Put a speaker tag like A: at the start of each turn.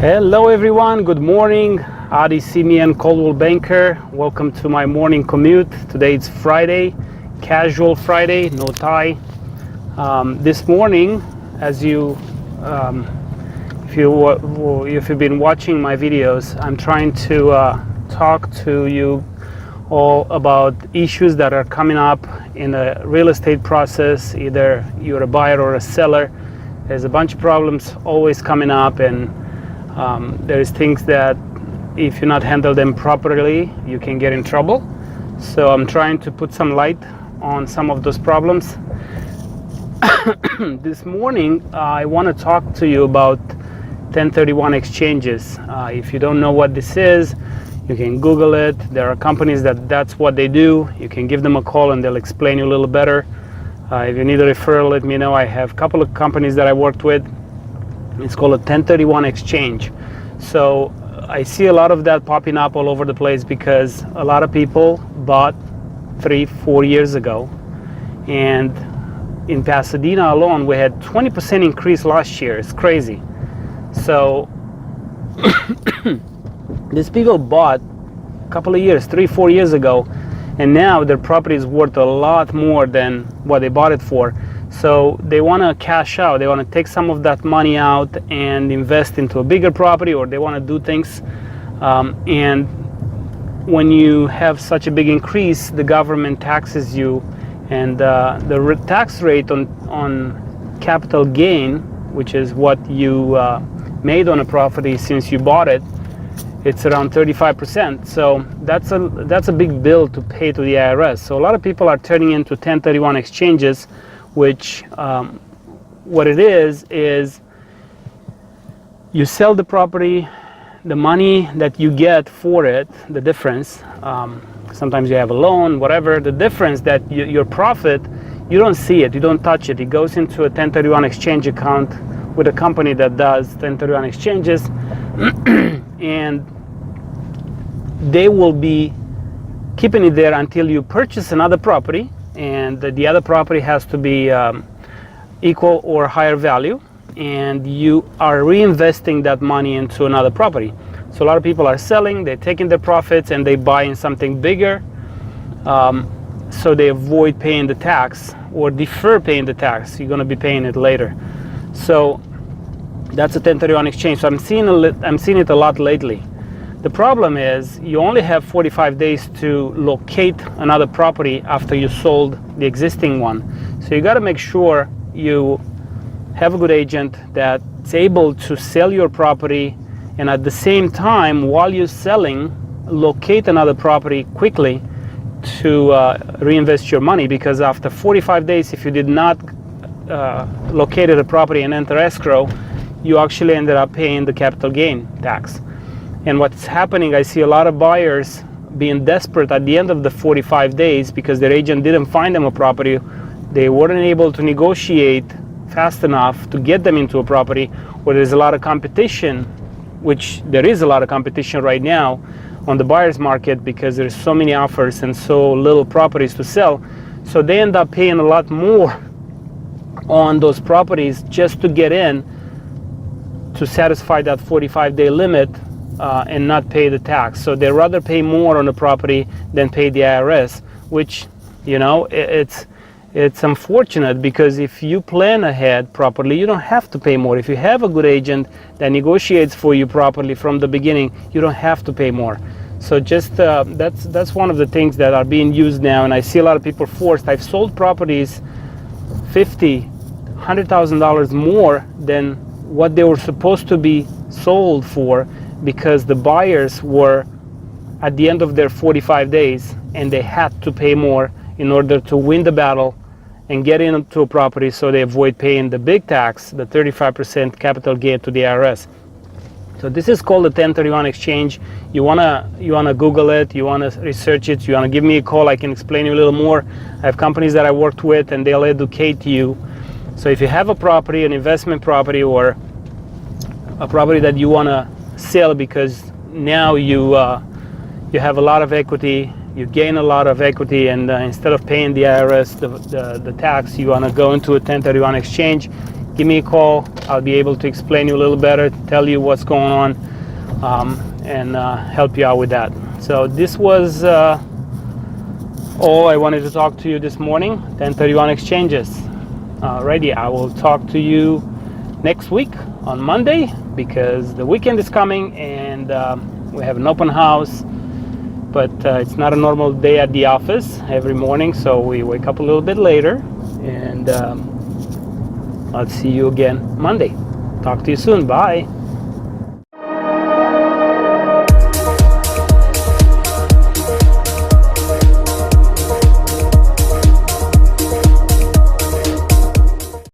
A: Hello everyone, good morning. Adi Simion, Coldwell Banker. Welcome to my morning commute. Today it's Friday, casual Friday, no tie. This morning, as if you've been watching my videos, I'm trying to talk to you all about issues that are coming up in the real estate process. Either you're a buyer or a seller. There's a bunch of problems always coming up, and there's things that if you not handle them properly, you can get in trouble. So I'm trying to put some light on some of those problems. This morning, I want to talk to you about 1031 exchanges. If you don't know what this is, you can Google it. There are companies that's what they do. You can give them a call and they'll explain you a little better. If you need a referral, let me know. I have a couple of companies that I worked with. It's called a 1031 exchange. So I see a lot of that popping up all over the place because a lot of people bought 3-4 years ago. And in Pasadena alone, we had 20% increase last year. It's crazy. So these people bought a couple of years, 3-4 years ago, and now their property is worth a lot more than what they bought it for. So they want to cash out. They want to take some of that money out and invest into a bigger property, or they want to do things. And when you have such a big increase, the government taxes you, and the tax rate on capital gain, which is what you made on a property since you bought it, it's around 35%. So that's a big bill to pay to the IRS. So a lot of people are turning into 1031 exchanges, which what it is you sell the property, the money that you get for it, the difference, sometimes you have a loan, whatever, the difference that your profit, you don't see it, you don't touch it. It goes into a 1031 exchange account with a company that does 1031 exchanges, and they will be keeping it there until you purchase another property, and the other property has to be equal or higher value, and you are reinvesting that money into another property. So a lot of people are selling, they're taking their profits and they buy in something bigger, so they avoid paying the tax or defer paying the tax. You're going to be paying it later. So that's a 1031 exchange. So I'm seeing it a lot lately. The problem is you only have 45 days to locate another property after you sold the existing one. So you got to make sure you have a good agent that's able to sell your property, and at the same time, while you're selling, locate another property quickly to reinvest your money, because after 45 days, if you did not locate a property and enter escrow, you actually ended up paying the capital gain tax. And what's happening, I see a lot of buyers being desperate at the end of the 45 days because their agent didn't find them a property. They weren't able to negotiate fast enough to get them into a property, where there's a lot of competition, which there is a lot of competition right now on the buyer's market because there's so many offers and so little properties to sell. So they end up paying a lot more on those properties just to get in to satisfy that 45-day limit. And not pay the tax. So they rather pay more on the property than pay the IRS, which, you know, it's unfortunate, because if you plan ahead properly, you don't have to pay more. If you have a good agent that negotiates for you properly from the beginning, you don't have to pay more. So just that's one of the things that are being used now, and I see a lot of people forced. I've sold properties $50,000, $100,000 more than what they were supposed to be sold for, because the buyers were at the end of their 45 days and they had to pay more in order to win the battle and get into a property, so they avoid paying the big tax, the 35% capital gain to the IRS. So this is called a 1031 exchange. You wanna Google it, you wanna research it, you wanna give me a call, I can explain you a little more. I have companies that I worked with and they'll educate you. So if you have a property, an investment property, or a property that you wanna sell because now you have a lot of equity, you gain a lot of equity, and instead of paying the IRS the tax, you want to go into a 1031 exchange, give me a call. I'll be able to explain you a little better, tell you what's going on, and help you out with that. So this was all I wanted to talk to you this morning. 1031 exchanges. Alrighty, I will talk to you next week on Monday, because the weekend is coming and we have an open house, but it's not a normal day at the office every morning, so we wake up a little bit later, and I'll see you again Monday. Talk to you soon. Bye.